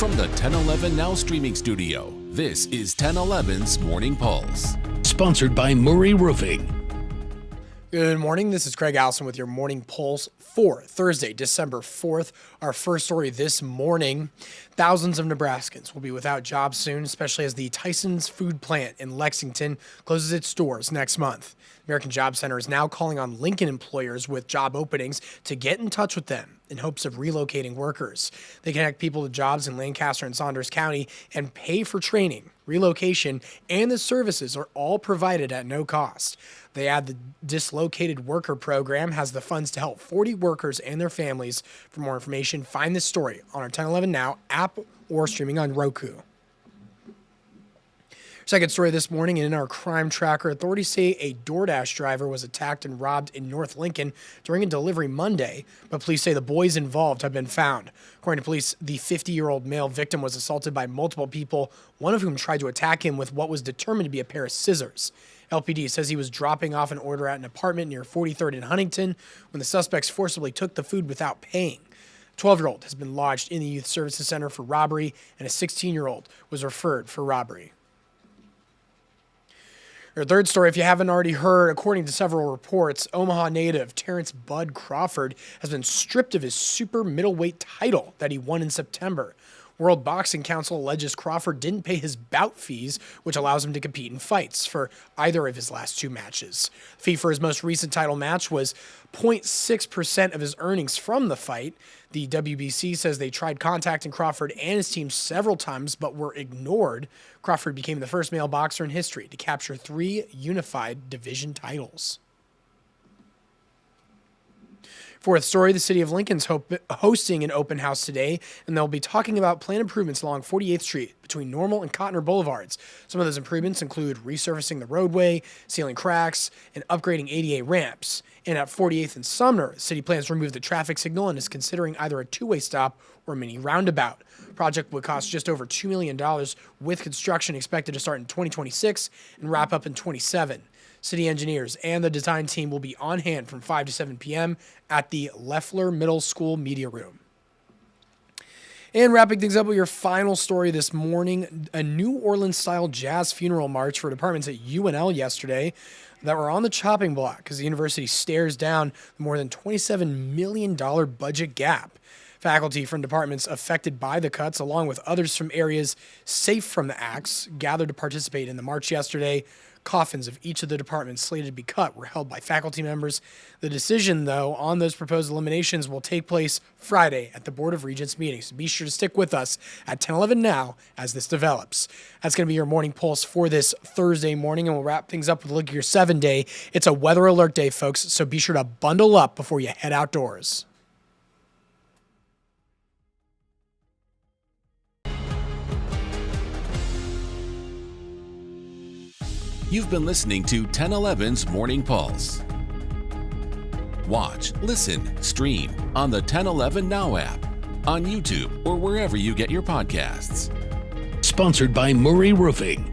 From the 1011 Now streaming studio, this is 1011's Morning Pulse. Sponsored by Murray Roofing. Good morning. This is Craig Allison with your Morning Pulse for Thursday, December 4th. Our first story this morning, thousands of Nebraskans will be without jobs soon, especially as the Tyson Foods Plant in Lexington closes its doors next month. American Job Center is now calling on Lincoln employers with job openings to get in touch with them in hopes of relocating workers. They connect people to jobs in Lancaster and Saunders County and pay for training, relocation, and the services are all provided at no cost. They add the Dislocated Worker Program has the funds to help 40 workers and their families. For more information, find this story on our 1011 Now app or streaming on Roku. Second story this morning, in our crime tracker, authorities say a DoorDash driver was attacked and robbed in North Lincoln during a delivery Monday, but police say the boys involved have been found. According to police, the 50-year-old male victim was assaulted by multiple people, one of whom tried to attack him with what was determined to be a pair of scissors. LPD says he was dropping off an order at an apartment near 43rd and Huntington when the suspects forcibly took the food without paying. A 12-year-old has been lodged in the Youth Services Center for robbery, and a 16-year-old was referred for robbery. Our third story, if you haven't already heard, according to several reports, Omaha native Terence Bud Crawford has been stripped of his super middleweight title that he won in September. World Boxing Council alleges Crawford didn't pay his bout fees, which allows him to compete in fights for either of his last two matches. The fee for his most recent title match was 0.6% of his earnings from the fight. The WBC says they tried contacting Crawford and his team several times but were ignored. Crawford became the first male boxer in history to capture 3 unified division titles. Fourth story, the city of Lincoln's hosting an open house today, and they'll be talking about planned improvements along 48th Street between Normal and Cotner Boulevards. Some of those improvements include resurfacing the roadway, sealing cracks, and upgrading ADA ramps. And at 48th and Sumner, the city plans to remove the traffic signal and is considering either a two-way stop or a mini roundabout. The project would cost just over $2 million, with construction expected to start in 2026 and wrap up in 2027. City engineers and the design team will be on hand from 5 to 7 p.m. at the Leffler Middle School Media Room. And wrapping things up with your final story this morning, a New Orleans-style jazz funeral march for departments at UNL yesterday that were on the chopping block as the university stares down the more than $27 million budget gap. Faculty from departments affected by the cuts, along with others from areas safe from the axe, gathered to participate in the march yesterday. Coffins of each of the departments slated to be cut were held by faculty members. The decision, though, on those proposed eliminations will take place Friday at the Board of Regents meeting. So be sure to stick with us at 10:11 Now as this develops. That's going to be your morning pulse for this Thursday morning, and we'll wrap things up with a look at your 7-day. It's a weather alert day, folks, so be sure to bundle up before you head outdoors. You've been listening to 1011's Morning Pulse. Watch, listen, stream on the 1011 Now app, on YouTube, or wherever you get your podcasts. Sponsored by Murray Roofing.